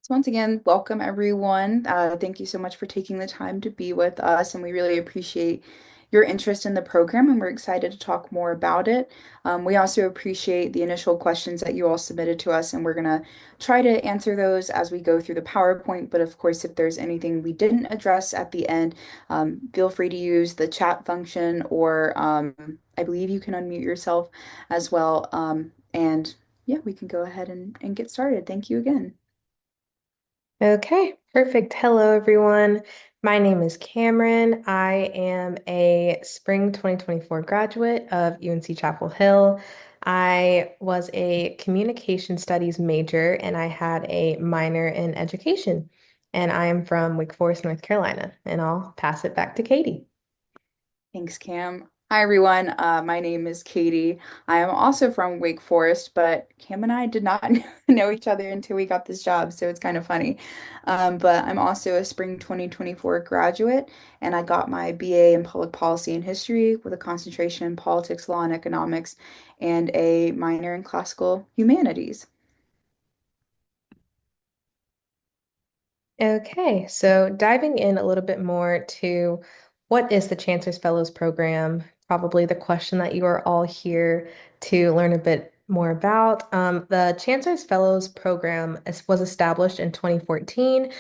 So once again, welcome everyone. Thank you so much for taking the time to be with us, and we really appreciate your interest in the program, and we're excited to talk more about it. We also appreciate the initial questions that you all submitted to us, and we're going to try to answer those as we go through the PowerPoint. But of course, if there's anything we didn't address at the end, feel free to use the chat function, or I believe you can unmute yourself as well. And yeah, we can go ahead and get started. Thank you again. Okay, perfect. Hello, everyone. My name is Cameron. I am a spring 2024 graduate of UNC Chapel Hill. I was a communication studies major and I had a minor in education. And I am from Wake Forest, North Carolina. And I'll pass it back to Katie. Thanks, Cam. Hi, everyone. My name is Katie. I am also from Wake Forest, but Cam and I did not know each other until we got this job, so it's kind of funny. But I'm also a spring 2024 graduate, and I got my BA in Public Policy and History with a concentration in Politics, Law, and Economics, and a minor in Classical Humanities. Okay, so diving in a little bit more to what is the Chancellor's Fellows Program? Probably the question that you are all here to learn a bit more about. The Chancellor's Fellows Program was established in 2014.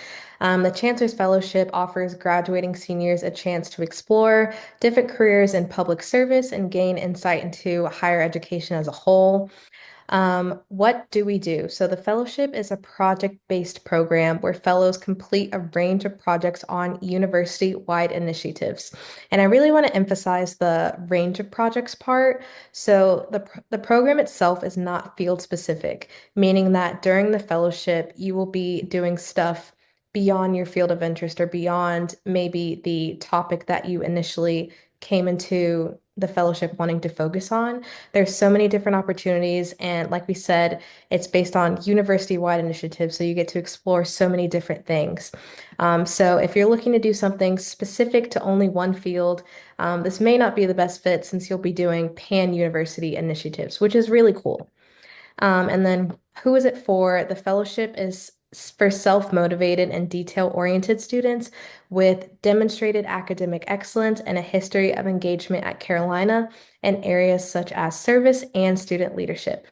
The Chancellor's Fellowship offers graduating seniors a chance to explore different careers in public service and gain insight into higher education as a whole. What do we do? So the fellowship is a project-based program where fellows complete a range of projects on university-wide initiatives. And I really want to emphasize the range of projects part. So the program itself is not field specific, meaning that during the fellowship, you will be doing stuff beyond your field of interest or beyond maybe the topic that you initially came into the fellowship wanting to focus on. There's so many different opportunities, and like we said, it's based on university-wide initiatives, so you get to explore so many different things. So if you're looking to do something specific to only one field, this may not be the best fit since you'll be doing pan-university initiatives, which is really cool. And then who is it for? The fellowship is for self-motivated and detail-oriented students with demonstrated academic excellence and a history of engagement at Carolina in areas such as service and student leadership.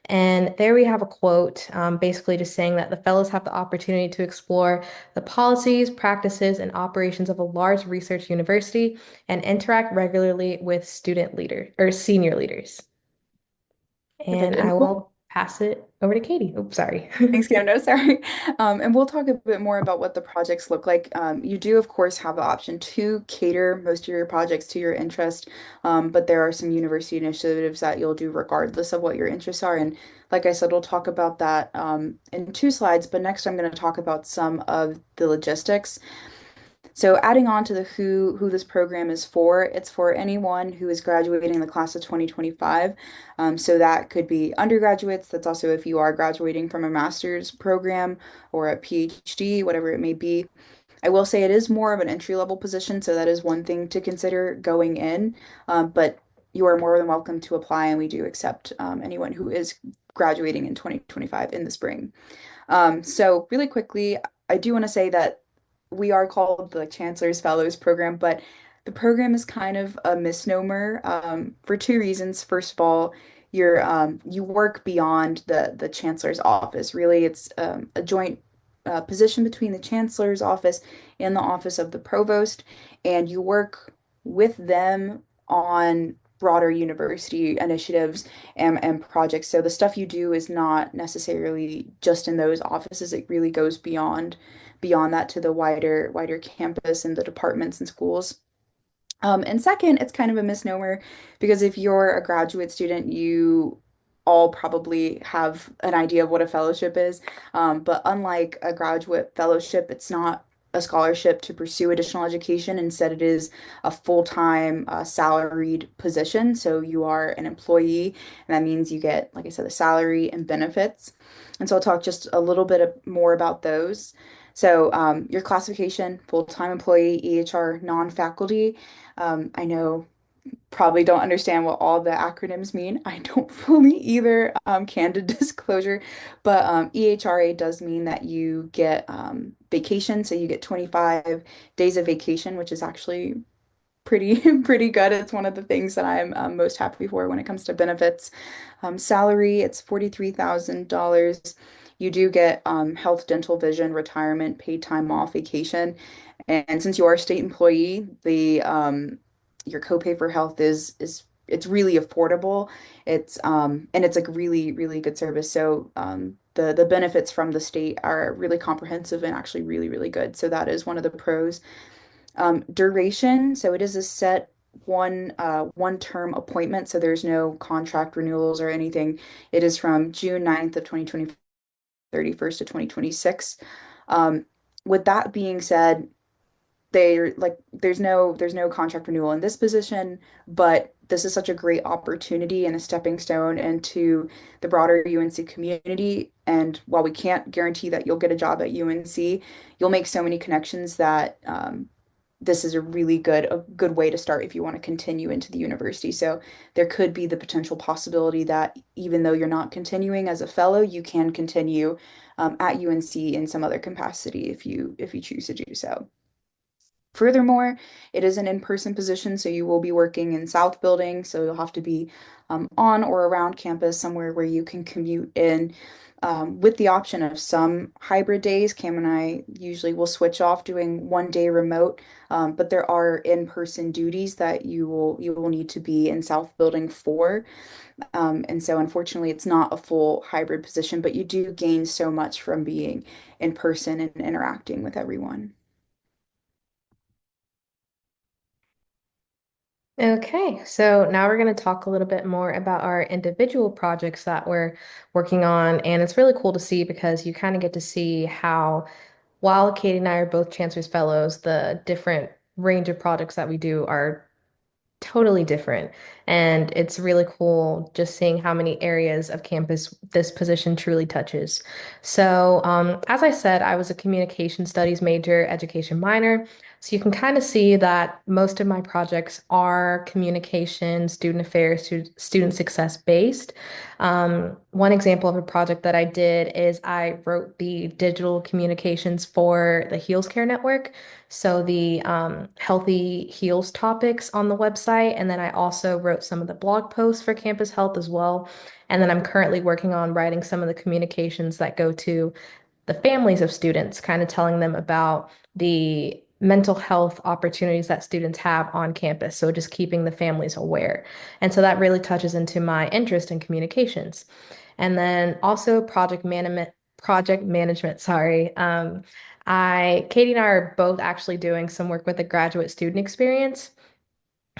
And there we have a quote, basically just saying that the fellows have the opportunity to explore the policies, practices, and operations of a large research university and interact regularly with student leader or senior leaders. Perfect. And And I we'll will pass it over to Katie. Oops, sorry. Thanks, Cam. No, sorry. And we'll talk a bit more about what the projects look like. You do, of course, have the option to cater most of your projects to your interest, but there are some university initiatives that you'll do regardless of what your interests are. And like I said, we'll talk about that in two slides, but next I'm going to talk about some of the logistics. So adding on to the who this program is for, it's for anyone who is graduating the class of 2025. So that could be undergraduates. That's also if you are graduating from a master's program or a PhD, whatever it may be. I will say it is more of an entry level position, so that is one thing to consider going in. But you are more than welcome to apply, and we do accept anyone who is graduating in 2025 in the spring. So really quickly, I do want to say that we are called the Chancellor's Fellows Program, but the program is kind of a misnomer for two reasons. First of all, you work beyond the Chancellor's office. Really, it's a joint position between the Chancellor's office and the office of the Provost, and you work with them on broader university initiatives and projects. So the stuff you do is not necessarily just in those offices. It really goes beyond that to the wider campus and the departments and schools. And second, it's kind of a misnomer because if you're a graduate student, you all probably have an idea of what a fellowship is. But unlike a graduate fellowship, it's not a scholarship to pursue additional education. Instead, it is a full-time salaried position. So you are an employee, and that means you get, like I said, a salary and benefits. And so I'll talk just a little bit more about those. So your classification, full-time employee, EHR, non-faculty. I know probably don't understand what all the acronyms mean. I don't fully either, candid disclosure, but EHRA does mean that you get vacation. So you get 25 days of vacation, which is actually pretty pretty good. It's one of the things that I'm most happy for when it comes to benefits. Salary, it's $43,000. You do get health, dental, vision, retirement, paid time off, vacation. And since you are a state employee, the your copay for health is it's really affordable. It's and it's like really, really good service. So the benefits from the state are really comprehensive and actually really, really good. So that is one of the pros. Duration, so it is a set one term appointment, so there's no contract renewals or anything. It is from June 9th of 2020, 31st of 2026. Um, with that being said, there's no contract renewal in this position, but this is such a great opportunity and a stepping stone into the broader UNC community. And while we can't guarantee that you'll get a job at UNC, you'll make so many connections that this is a really good way to start if you want to continue into the university. So there could be the potential possibility that even though you're not continuing as a fellow, you can continue at UNC in some other capacity if you choose to do so. Furthermore, it is an in-person position, so you will be working in South Building, so you'll have to be on or around campus somewhere where you can commute in, with the option of some hybrid days. Cam and I usually will switch off doing 1 day remote, but there are in-person duties that you will need to be in South Building for. And so unfortunately, it's not a full hybrid position, but you do gain so much from being in person and interacting with everyone. Okay, so now we're going to talk a little bit more about our individual projects that we're working on. And it's really cool to see because you kind of get to see how, while Katie and I are both Chancellor's Fellows, the different range of projects that we do are totally different. And it's really cool just seeing how many areas of campus this position truly touches. So, as I said, I was a communication studies major, education minor. So you can kind of see that most of my projects are communication, student affairs, student success based. One example of a project that I did is I wrote the digital communications for the Heals Care Network. So the healthy heals topics on the website. And then I also wrote some of the blog posts for campus health as well. And then I'm currently working on writing some of the communications that go to the families of students, kind of telling them about the mental health opportunities that students have on campus. So just keeping the families aware. And so that really touches into my interest in communications. And then also project management, sorry. Katie and I are both actually doing some work with the graduate student experience.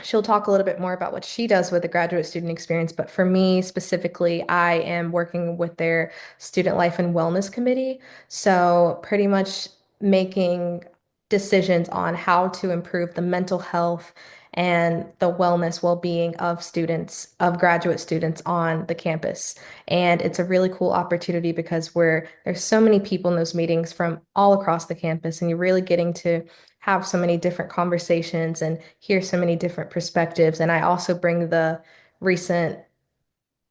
She'll talk a little bit more about what she does with the graduate student experience, but for me specifically, I am working with their student life and wellness committee. So, pretty much making decisions on how to improve the mental health and the wellness well-being of students, of graduate students on the campus. And it's a really cool opportunity because there's so many people in those meetings from all across the campus, and you're really getting to have so many different conversations and hear so many different perspectives. And I also bring the recent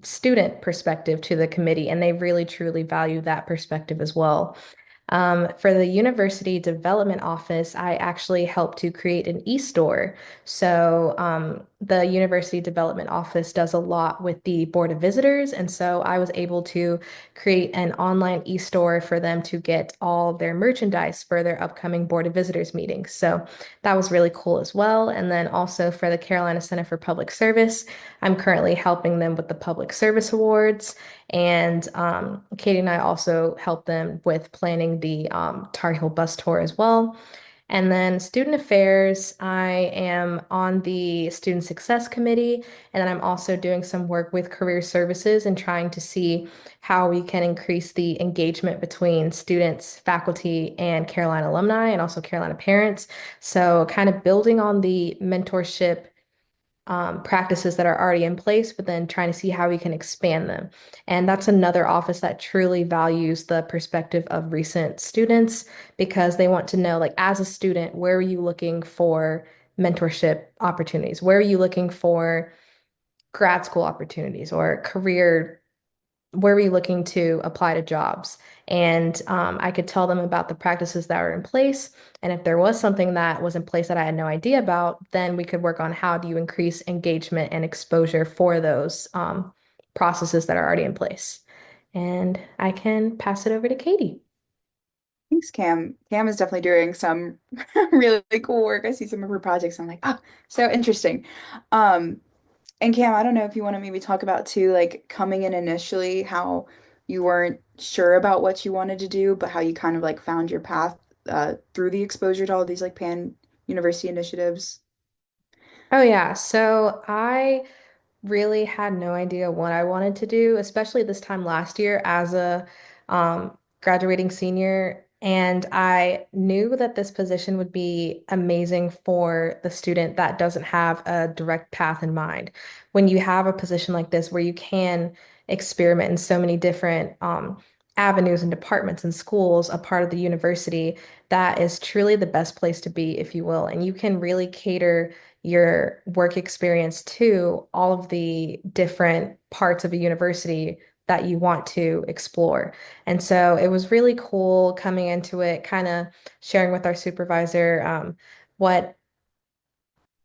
student perspective to the committee, and they really truly value that perspective as well. For the University Development Office, I actually helped to create an e-store. So the University Development Office does a lot with the Board of Visitors, and so I was able to create an online e-store for them to get all their merchandise for their upcoming Board of Visitors meetings. So that was really cool as well. And then also for the Carolina Center for Public Service, I'm currently helping them with the Public Service Awards. And Katie and I also help them with planning the Tar Heel bus tour as well. And then student affairs, I am on the student success committee, and then I'm also doing some work with career services and trying to see how we can increase the engagement between students, faculty, and Carolina alumni, and also Carolina parents. So kind of building on the mentorship practices that are already in place, but then trying to see how we can expand them. And that's another office that truly values the perspective of recent students because they want to know, like, as a student, where are you looking for mentorship opportunities? Where are you looking for grad school opportunities or career where were you looking to apply to jobs? And I could tell them about the practices that were in place. And if there was something that was in place that I had no idea about, then we could work on how do you increase engagement and exposure for those processes that are already in place. And I can pass it over to Katie. Thanks, Cam. Cam is definitely doing some really cool work. I see some of her projects. I'm like, oh, so interesting. Um, and Cam, I don't know if you want to maybe talk about too, like coming in initially, how you weren't sure about what you wanted to do, but how you kind of like found your path through the exposure to all these like pan university initiatives. Oh, yeah. So I really had no idea what I wanted to do, especially this time last year as a graduating senior. And I knew that this position would be amazing for the student that doesn't have a direct path in mind. When you have a position like this where you can experiment in so many different avenues and departments and schools, a part of the university, that is truly the best place to be, if you will. And you can really cater your work experience to all of the different parts of a university that you want to explore. And so it was really cool coming into it, kind of sharing with our supervisor what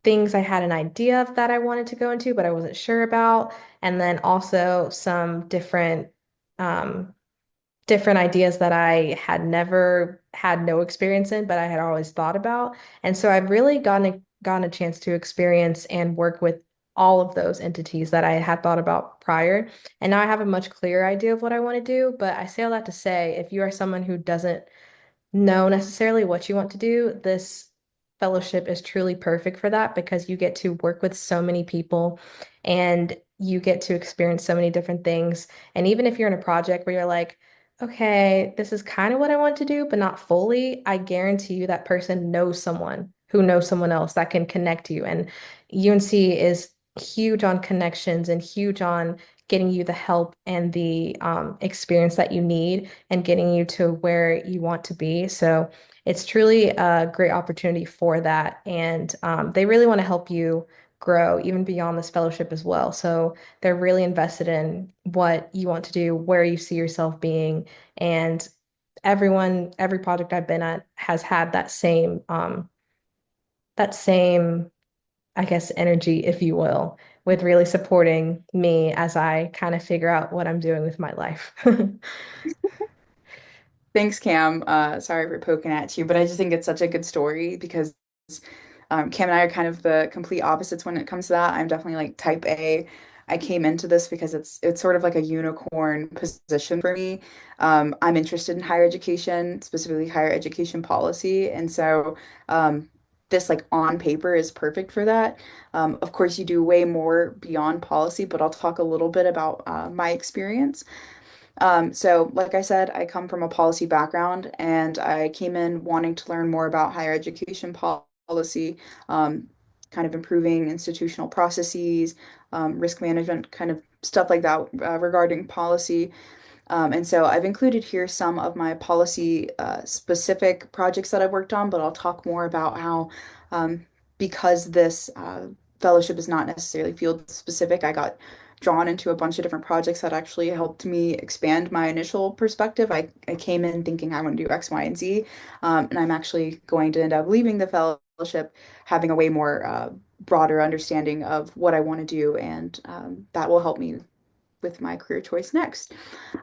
things I had an idea of that I wanted to go into, but I wasn't sure about. And then also some um, different ideas that I had never had no experience in, but I had always thought about. And so I've really gotten a chance to experience and work with all of those entities that I had thought about prior. And now I have a much clearer idea of what I want to do. But I say all that to say, if you are someone who doesn't know necessarily what you want to do, this fellowship is truly perfect for that because you get to work with so many people and you get to experience so many different things. And even if you're in a project where you're like, okay, this is kind of what I want to do, but not fully, I guarantee you that person knows someone who knows someone else that can connect you. And UNC is huge on connections and huge on getting you the help and the experience that you need and getting you to where you want to be. So it's truly a great opportunity for that. And they really want to help you grow even beyond this fellowship as well. So they're really invested in what you want to do, where you see yourself being. And every project I've been at has had that same I guess, energy, if you will, with really supporting me as I kind of figure out what I'm doing with my life. Thanks, Cam. Sorry for poking at you, but I just think it's such a good story because Cam and I are kind of the complete opposites when it comes to that. I'm definitely like type A. I came into this because it's sort of like a unicorn position for me. I'm interested in higher education, specifically higher education policy, and so this like on paper is perfect for that. Of course, you do way more beyond policy, but I'll talk a little bit about my experience. So, like I said, I come from a policy background and I came in wanting to learn more about higher education policy, kind of improving institutional processes, risk management, kind of stuff like that regarding policy. And so I've included here some of my policy specific projects that I've worked on, but I'll talk more about how, because this fellowship is not necessarily field specific, I got drawn into a bunch of different projects that actually helped me expand my initial perspective. I came in thinking I want to do X, Y, and Z, and I'm actually going to end up leaving the fellowship having a way more broader understanding of what I want to do, and that will help me with my career choice next.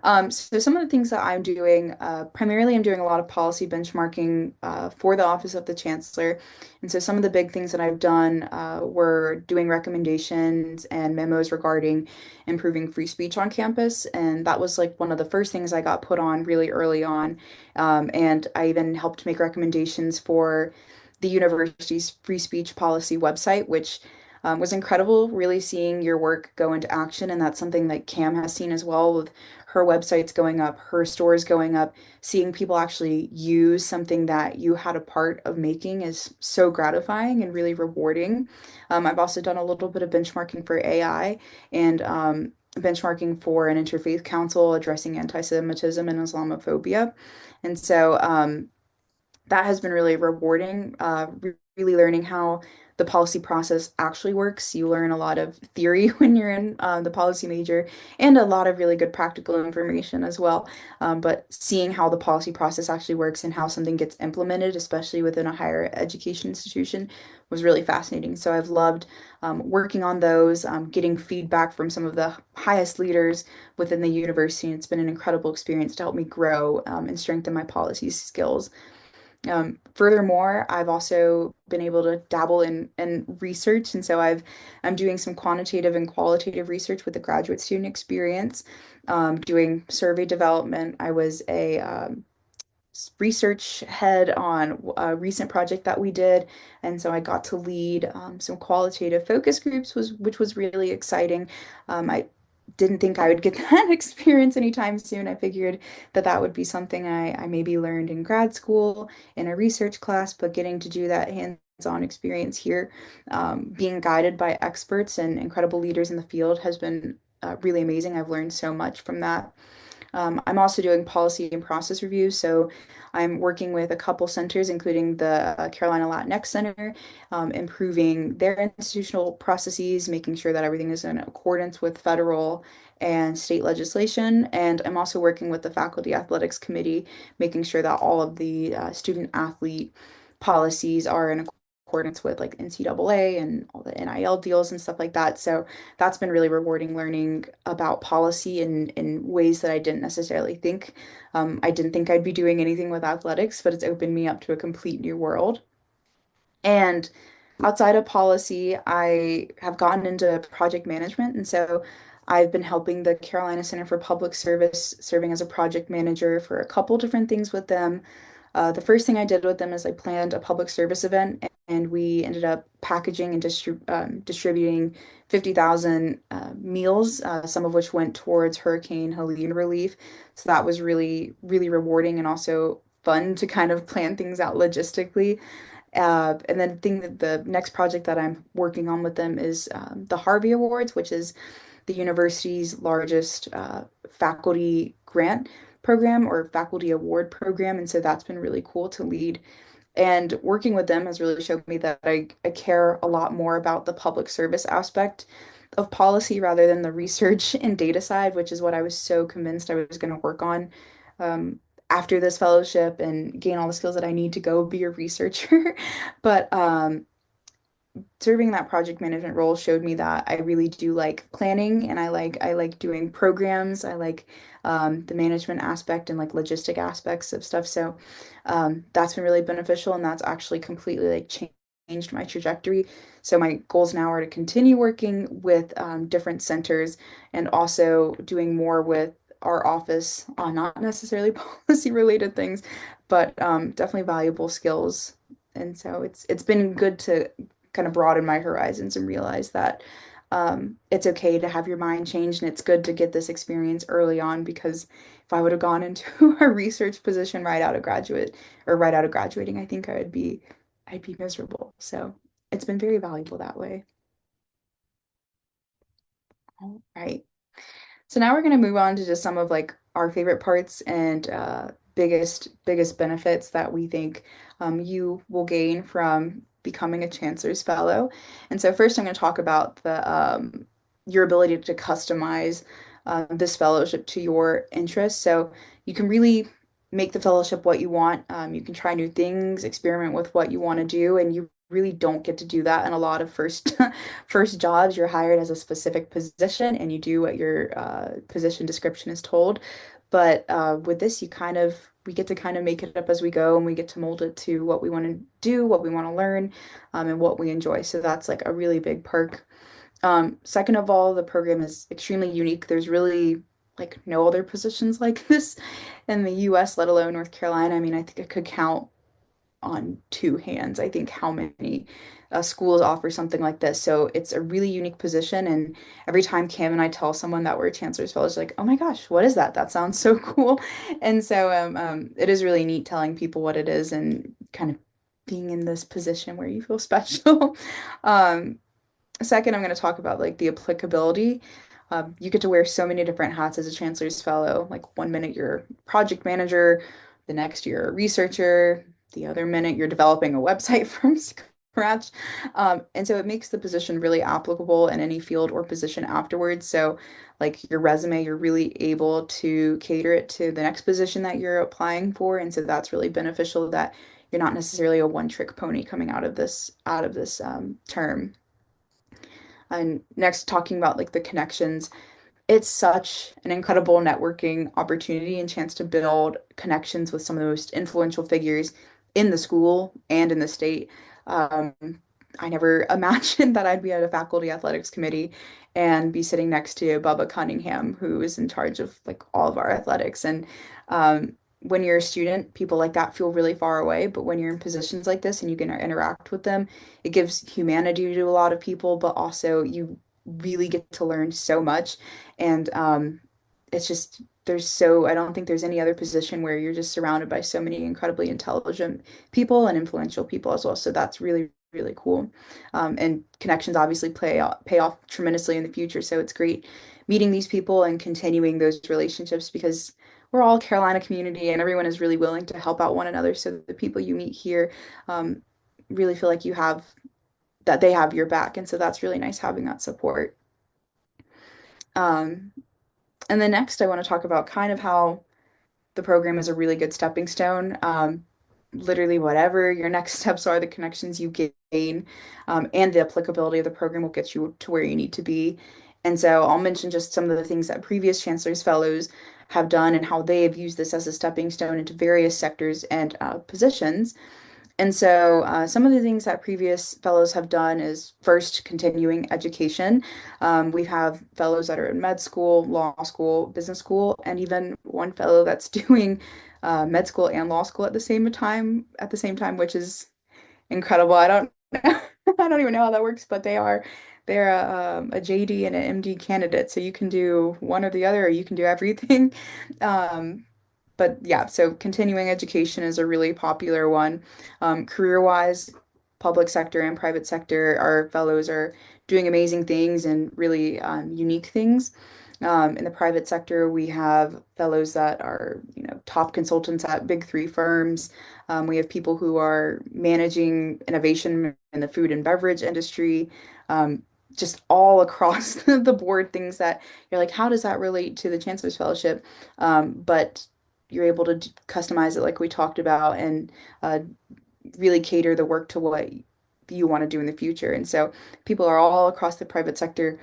So some of the things that I'm doing, primarily I'm doing a lot of policy benchmarking for the Office of the Chancellor. And so some of the big things that I've done were doing recommendations and memos regarding improving free speech on campus. And that was like one of the first things I got put on really early on. And I even helped make recommendations for the university's free speech policy website, which was incredible, really seeing your work go into action. And that's something that Cam has seen as well with her websites going up, her stores going up, seeing people actually use something that you had a part of making is so gratifying and really rewarding. I've also done a little bit of benchmarking for AI and benchmarking for an interfaith council addressing anti-Semitism and Islamophobia. And so that has been really rewarding, really learning how the policy process actually works. You learn a lot of theory when you're in the policy major and a lot of really good practical information as well. But seeing how the policy process actually works and how something gets implemented, especially within a higher education institution, was really fascinating. So I've loved working on those, getting feedback from some of the highest leaders within the university. And it's been an incredible experience to help me grow and strengthen my policy skills. Furthermore, I've also been able to dabble in research, and so I'm doing some quantitative and qualitative research with the graduate student experience, doing survey development. I was a research head on a recent project that we did, and so I got to lead some qualitative focus groups, which was really exciting. I didn't think I would get that experience anytime soon. I figured that that would be something I maybe learned in grad school in a research class, but getting to do that hands-on experience here, being guided by experts and incredible leaders in the field has been really amazing. I've learned so much from that. I'm also doing policy and process reviews. So I'm working with a couple centers, including the Carolina Latinx Center, improving their institutional processes, making sure that everything is in accordance with federal and state legislation. And I'm also working with the Faculty Athletics Committee, making sure that all of the student athlete policies are in accordance with like NCAA and all the NIL deals and stuff like that. So that's been really rewarding learning about policy in ways that I didn't necessarily think. I didn't think I'd be doing anything with athletics, but it's opened me up to a complete new world. And outside of policy, I have gotten into project management. And so I've been helping the Carolina Center for Public Service, serving as a project manager for a couple different things with them. The first thing I did with them is I planned a public service event, and we ended up packaging and distributing 50,000 meals, some of which went towards Hurricane Helene relief. So that was really, really rewarding and also fun to kind of plan things out logistically. And then the next project that I'm working on with them is the Harvey Awards, which is the university's largest faculty grant program or faculty award program. And so that's been really cool to lead. And working with them has really showed me that I care a lot more about the public service aspect of policy rather than the research and data side, which is what I was so convinced I was going to work on um, after this fellowship and gain all the skills that I need to go be a researcher. But serving that project management role showed me that I really do like planning and I like doing programs. I like the management aspect and like logistic aspects of stuff. So that's been really beneficial and that's actually completely like changed my trajectory. So my goals now are to continue working with different centers and also doing more with our office on not necessarily policy related things, but definitely valuable skills. And so it's been good to kind of broaden my horizons and realize that it's okay to have your mind changed and it's good to get this experience early on because if I would have gone into a research position right out of graduate or right out of graduating, I think I'd be miserable. So it's been very valuable that way. All right. So now we're going to move on to just some of like our favorite parts and biggest benefits that we think you will gain from becoming a Chancellor's Fellow. And so first I'm going to talk about the your ability to customize this fellowship to your interests. So you can really make the fellowship what you want. You can try new things, experiment with what you want to do, and you really don't get to do that in a lot of first jobs. You're hired as a specific position and you do what your position description is told. But with this, we get to kind of make it up as we go and we get to mold it to what we want to do, what we want to learn, and what we enjoy. So that's like a really big perk. Second of all, the program is extremely unique. There's really like no other positions like this in the US, let alone North Carolina. I mean, I think I could count on two hands, I think, how many schools offer something like this. So it's a really unique position. And every time Cam and I tell someone that we're a Chancellor's Fellow, it's like, oh my gosh, what is that? That sounds so cool. And so it is really neat telling people what it is and kind of being in this position where you feel special. Um, Second, I'm going to talk about like the applicability. You get to wear so many different hats as a Chancellor's Fellow. Like one minute you're a project manager, the next you're a researcher, the other minute you're developing a website from scratch. scratch. And so it makes the position really applicable in any field or position afterwards. So, like your resume, you're really able to cater it to the next position that you're applying for. And so that's really beneficial that you're not necessarily a one-trick pony coming out of this term. And next, talking about like the connections, it's such an incredible networking opportunity and chance to build connections with some of the most influential figures in the school and in the state. Um, I never imagined that I'd be at a faculty athletics committee and be sitting next to Bubba Cunningham, who is in charge of like all of our athletics. And when you're a student, people like that feel really far away. But when you're in positions like this and you can interact with them, it gives humanity to a lot of people, but also you really get to learn so much. And it's just, I don't think there's any other position where you're just surrounded by so many incredibly intelligent people and influential people as well. So that's really, really cool. And connections obviously pay off tremendously in the future. So it's great meeting these people and continuing those relationships because we're all Carolina community and everyone is really willing to help out one another. So the people you meet here um, really feel like that they have your back. And so that's really nice having that support. Um, and then next, I want to talk about kind of how the program is a really good stepping stone. Literally, whatever your next steps are, the connections you gain, and the applicability of the program will get you to where you need to be. And so I'll mention just some of the things that previous chancellor's fellows have done and how they have used this as a stepping stone into various sectors and positions. And so, some of the things that previous fellows have done is first continuing education. We have fellows that are in med school, law school, business school, and even one fellow that's doing med school and law school at the same time, which is incredible. I don't I don't even know how that works, but they're a JD and an MD candidate, so you can do one or the other, or you can do everything. Um, but yeah, so continuing education is a really popular one. Career-wise, public sector and private sector, our fellows are doing amazing things and really unique things. In the private sector, we have fellows that are, top consultants at big three firms. We have people who are managing innovation in the food and beverage industry. Um, just all across the board, things that you're like, how does that relate to the Chancellor's Fellowship? But you're able to customize it like we talked about and uh, really cater the work to what you want to do in the future. And so people are all across the private sector.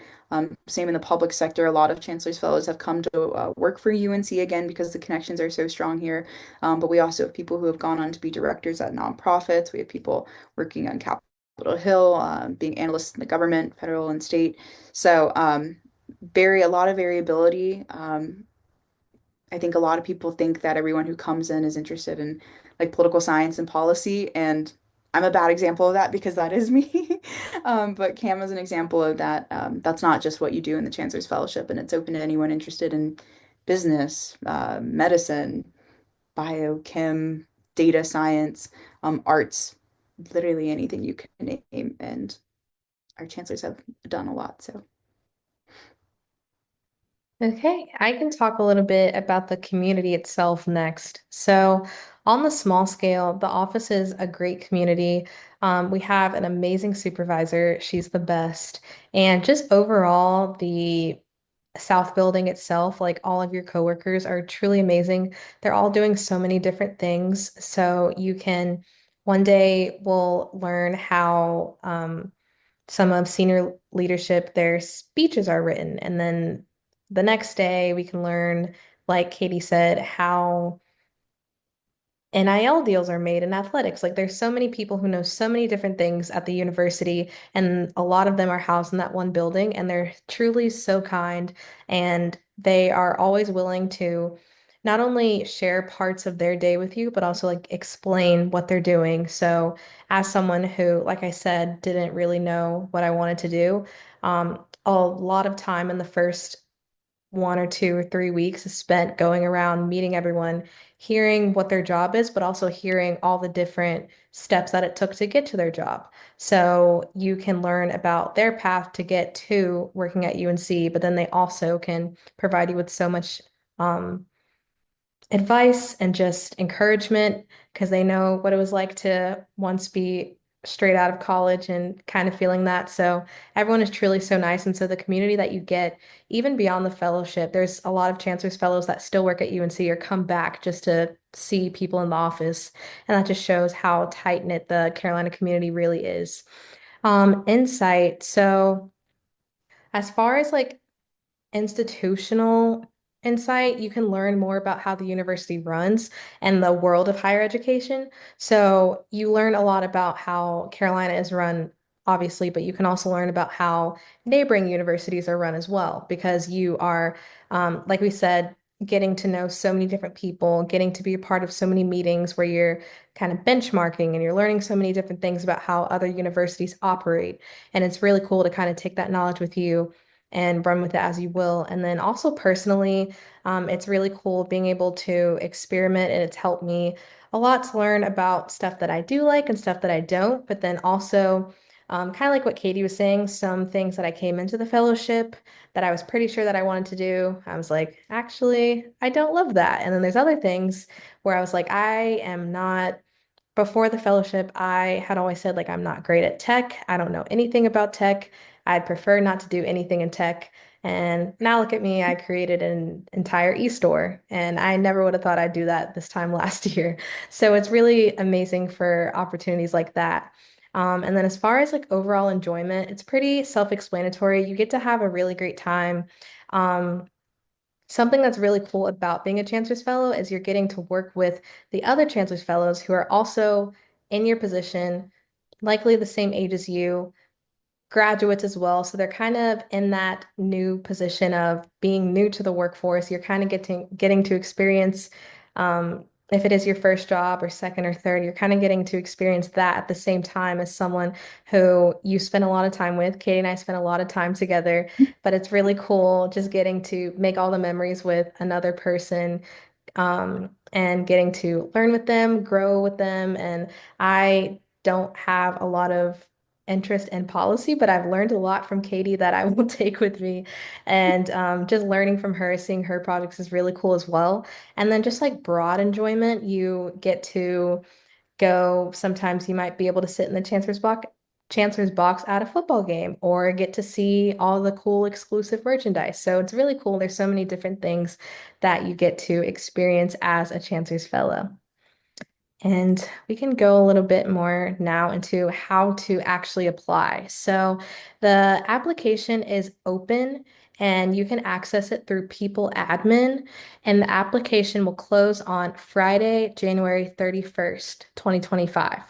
Same in the public sector. A lot of Chancellor's Fellows have come to work for UNC again because the connections are so strong here. But we also have people who have gone on to be directors at nonprofits. We have people working on Capitol Hill, being analysts in the government, federal and state. So a lot of variability. I think a lot of people think that everyone who comes in is interested in like political science and policy, and I'm a bad example of that because that is me. But Cam is an example of that. That's not just what you do in the Chancellor's Fellowship, and it's open to anyone interested in business, medicine, biochem, data science, arts, literally anything you can name. And our chancellors have done a lot. So. Okay, I can talk a little bit about the community itself next. So, on the small scale, the office is a great community. We have an amazing supervisor. She's the best. And just overall, the South building itself, like all of your coworkers are truly amazing. They're all doing so many different things. So, you can one day we'll learn how some of senior leadership, their speeches are written. And then the next day we can learn, like Katie said, how NIL deals are made in athletics. Like there's so many people who know so many different things at the university, and a lot of them are housed in that one building, and they're truly so kind, and they are always willing to not only share parts of their day with you, but also like explain what they're doing. So as someone who, like I said, didn't really know what I wanted to do, a lot of time in the first 1 or 2 or 3 weeks is spent going around meeting everyone, hearing what their job is, but also hearing all the different steps that it took to get to their job. So you can learn about their path to get to working at UNC, but then they also can provide you with so much advice and just encouragement because they know what it was like to once be straight out of college and kind of feeling that. So everyone is truly so nice. And so the community that you get, even beyond the fellowship, there's a lot of Chancellor's Fellows that still work at UNC or come back just to see people in the office. And that just shows how tight-knit the Carolina community really is. Insight. So as far as like institutional insight, you can learn more about how the university runs and the world of higher education. So you learn a lot about how Carolina is run, obviously, but you can also learn about how neighboring universities are run as well, because you are, like we said, getting to know so many different people, getting to be a part of so many meetings where you're kind of benchmarking and you're learning so many different things about how other universities operate. And it's really cool to kind of take that knowledge with you and run with it as you will. And then also personally, it's really cool being able to experiment, and it's helped me a lot to learn about stuff that I do like and stuff that I don't. But then also, kind of like what Katie was saying, some things that I came into the fellowship that I was pretty sure that I wanted to do. I was like, actually, I don't love that. And then there's other things where I was like, I am not. Before the fellowship, I had always said, like, I'm not great at tech. I don't know anything about tech. I'd prefer not to do anything in tech. And now look at me, I created an entire e-store, and I never would have thought I'd do that this time last year. So it's really amazing for opportunities like that. And then as far as like overall enjoyment, it's pretty self-explanatory. You get to have a really great time. Um, Something that's really cool about being a Chancellor's Fellow is you're getting to work with the other Chancellor's Fellows who are also in your position, likely the same age as you, graduates as well. So they're kind of in that new position of being new to the workforce. You're kind of getting to experience, if it is your first job or second or third, you're kind of getting to experience that at the same time as someone who you spend a lot of time with. Katie and I spent a lot of time together, but it's really cool just getting to make all the memories with another person, and getting to learn with them, grow with them. And I don't have a lot of interest in policy, but I've learned a lot from Katie that I will take with me. And just learning from her, seeing her projects is really cool as well. And then just like broad enjoyment, you get to go. Sometimes you might be able to sit in the Chancellor's box at a football game or get to see all the cool exclusive merchandise. So it's really cool. There's so many different things that you get to experience as a Chancellor's Fellow. And we can go a little bit more now into how to actually apply. So the application is open and you can access it through People Admin, and the application will close on Friday, January 31st, 2025.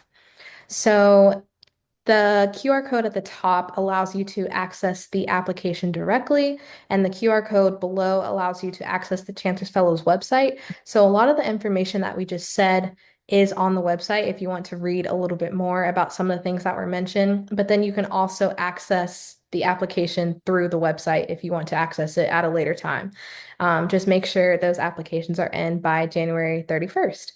So the QR code at the top allows you to access the application directly, and the QR code below allows you to access the Chancellor's Fellows website. So a lot of the information that we just said is on the website if you want to read a little bit more about some of the things that were mentioned. But then you can also access the application through the website if you want to access it at a later time. Just make sure those applications are in by January 31st.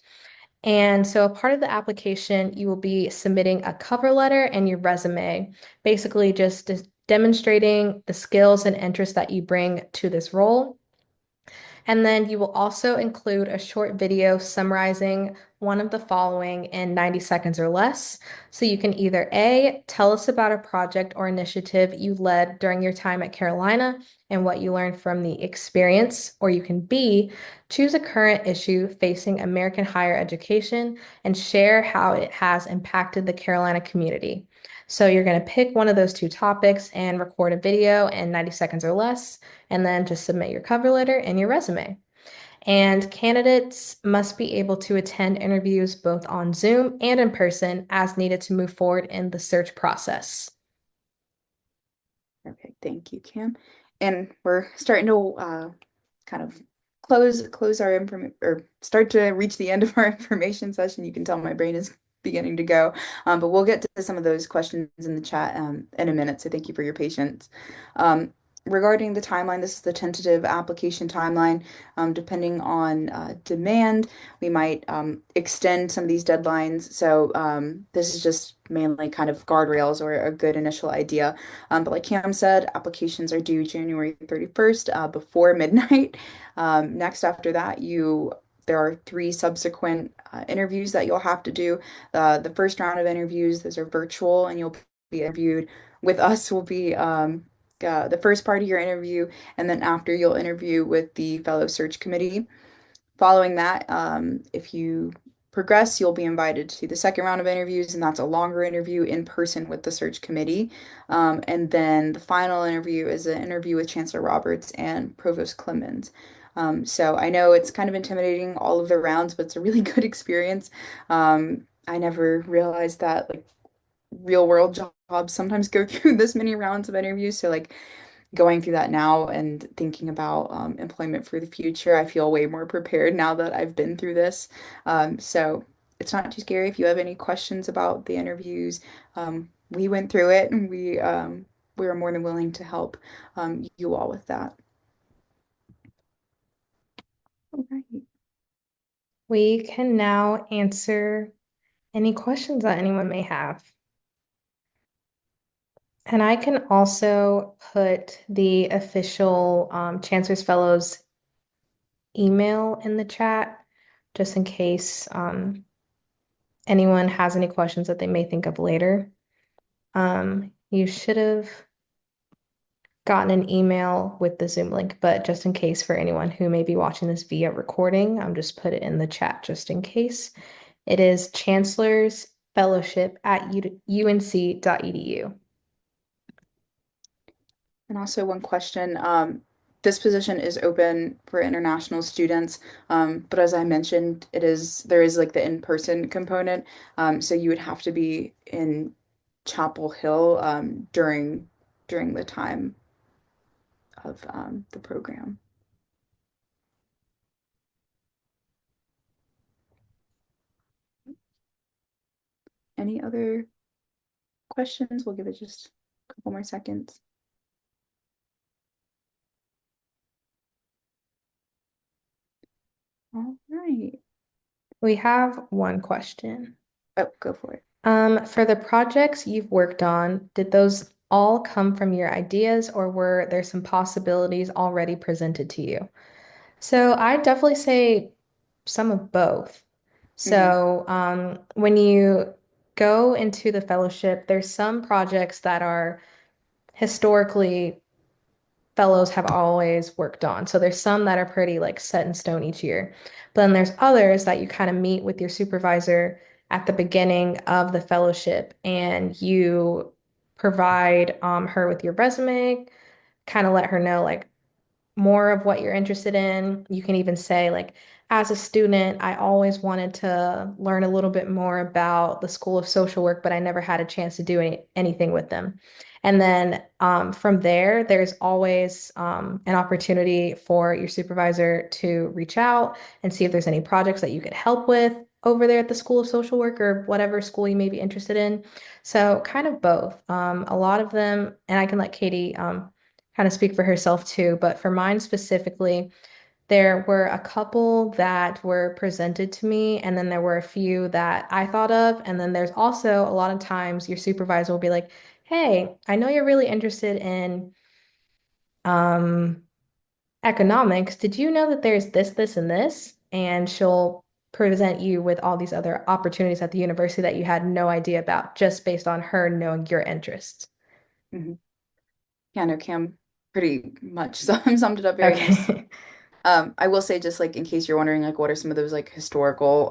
And so, a part of the application, you will be submitting a cover letter and your resume, basically just demonstrating the skills and interests that you bring to this role. And then you will also include a short video summarizing one of the following in 90 seconds or less. So you can either A, tell us about a project or initiative you led during your time at Carolina and what you learned from the experience, or you can B, choose a current issue facing American higher education and share how it has impacted the Carolina community. So you're going to pick one of those two topics and record a video in 90 seconds or less, and then just submit your cover letter and your resume. And candidates must be able to attend interviews both on Zoom and in person as needed to move forward in the search process. Perfect. Thank you, Kim. And we're starting to kind of close our information or start to reach the end of our information session. You can tell my brain is beginning to go. But we'll get to some of those questions in the chat in a minute. So thank you for your patience. Um, Regarding the timeline, this is the tentative application timeline. Depending on demand, we might extend some of these deadlines. So this is just mainly kind of guardrails or a good initial idea. But like Cam said, applications are due January 31st before midnight. Next, after that, you There are three subsequent interviews that you'll have to do. The first round of interviews, those are virtual, and you'll be interviewed with us will be the first part of your interview, and then after you'll interview with the fellow search committee. Following that, if you progress, you'll be invited to the second round of interviews, and that's a longer interview in person with the search committee. And then the final interview is an interview with Chancellor Roberts and Provost Clemens. So I know it's kind of intimidating, all of the rounds, but it's a really good experience. I never realized that like real world jobs sometimes go through this many rounds of interviews. So like going through that now and thinking about employment for the future, I feel way more prepared now that I've been through this. So it's not too scary. If you have any questions about the interviews, we went through it and we are more than willing to help you all with that. All right. We can now answer any questions that anyone may have. And I can also put the official Chancellor's Fellows email in the chat just in case anyone has any questions that they may think of later. You should have gotten an email with the Zoom link, but just in case for anyone who may be watching this via recording, I'm just put it in the chat just in case. It is Chancellor's Fellowship at unc.edu. And also one question, this position is open for international students, but as I mentioned, there is like the in-person component, so you would have to be in Chapel Hill during the time of the program. Any other questions? We'll give it just a couple more seconds. All right. We have one question. Oh, go for it. For the projects you've worked on, did those all come from your ideas or were there some possibilities already presented to you? So I definitely say some of both. Hmm. So when you go into the fellowship, there's some projects that are historically fellows have always worked on. So there's some that are pretty like set in stone each year. But then there's others that you kind of meet with your supervisor at the beginning of the fellowship and you provide her with your resume, kind of let her know like more of what you're interested in. You can even say, like, as a student, I always wanted to learn a little bit more about the School of Social Work, but I never had a chance to do anything with them. And then from there, there's always an opportunity for your supervisor to reach out and see if there's any projects that you could help with over there at the School of Social Work or whatever school you may be interested in. So, kind of both. A lot of them, and I can let Katie kind of speak for herself too, but for mine specifically, there were a couple that were presented to me, and then there were a few that I thought of. And then there's also a lot of times your supervisor will be like, hey, I know you're really interested in um, economics. Did you know that there's this, this, and this? And she'll present you with all these other opportunities at the university that you had no idea about just based on her knowing your interests. Hmm. Yeah, no, Cam pretty much summed it up very nice. Okay. I will say, just like in case you're wondering, like what are some of those like historical,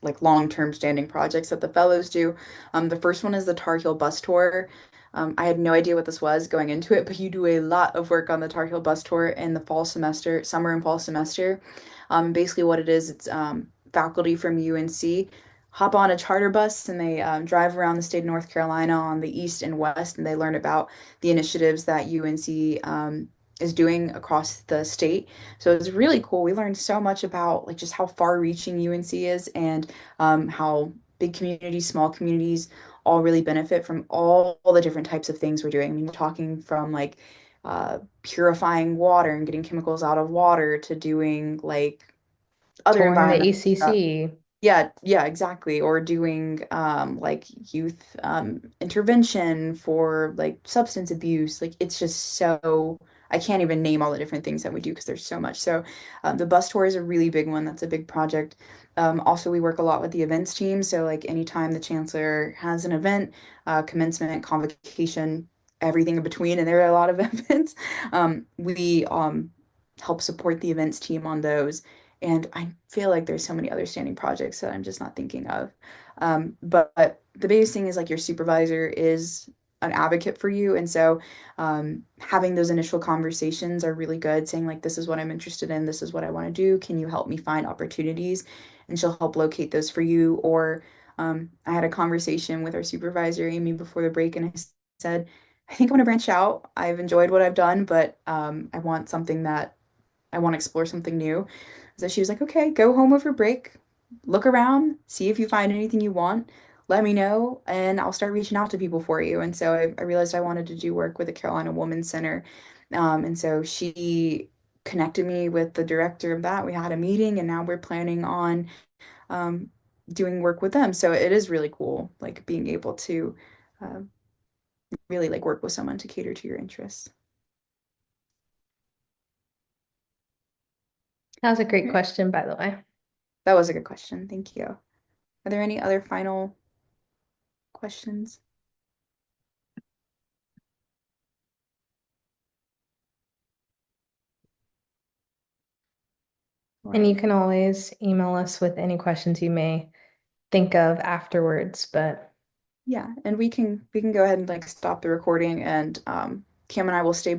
like long-term standing projects that the fellows do? The first one is the Tar Heel bus tour. I had no idea what this was going into it, but you do a lot of work on the Tar Heel bus tour in the fall semester, summer and fall semester. Basically, what it is, it's faculty from UNC hop on a charter bus and they drive around the state of North Carolina on the east and west, and they learn about the initiatives that UNC is doing across the state. So it's really cool. We learned so much about like just how far-reaching UNC is and how big communities, small communities all really benefit from all the different types of things we're doing. I mean, we're talking from like purifying water and getting chemicals out of water to doing like other Touring the environmental stuff. ECC. Yeah, yeah, exactly. Or doing like youth intervention for like substance abuse. Like it's just so I can't even name all the different things that we do because there's so much. So the bus tour is a really big one. That's a big project. Also, we work a lot with the events team. So like anytime the chancellor has an event, commencement, convocation, everything in between, and there are a lot of events, we help support the events team on those. And I feel like there's so many other standing projects that I'm just not thinking of. But the biggest thing is like your supervisor is an advocate for you. And so having those initial conversations are really good, saying like, this is what I'm interested in, this is what I want to do. Can you help me find opportunities? And she'll help locate those for you. Or I had a conversation with our supervisor, Amy, before the break, and I said, I think I want to branch out. I've enjoyed what I've done, but I want something that I want to explore something new. So she was like, okay, go home over break, look around, see if you find anything you want, let me know, and I'll start reaching out to people for you. And so I realized I wanted to do work with the Carolina Women's Center. And so she connected me with the director of that. We had a meeting, and now we're planning on um, doing work with them. So it is really cool, like being able to uh, really like work with someone to cater to your interests. That was a great Right. question, by the way. That was a good question. Thank you. Are there any other final questions? All And you right. can always email us with any questions you may think of afterwards, but Yeah, and we can go ahead and like stop the recording and Cam and I will stay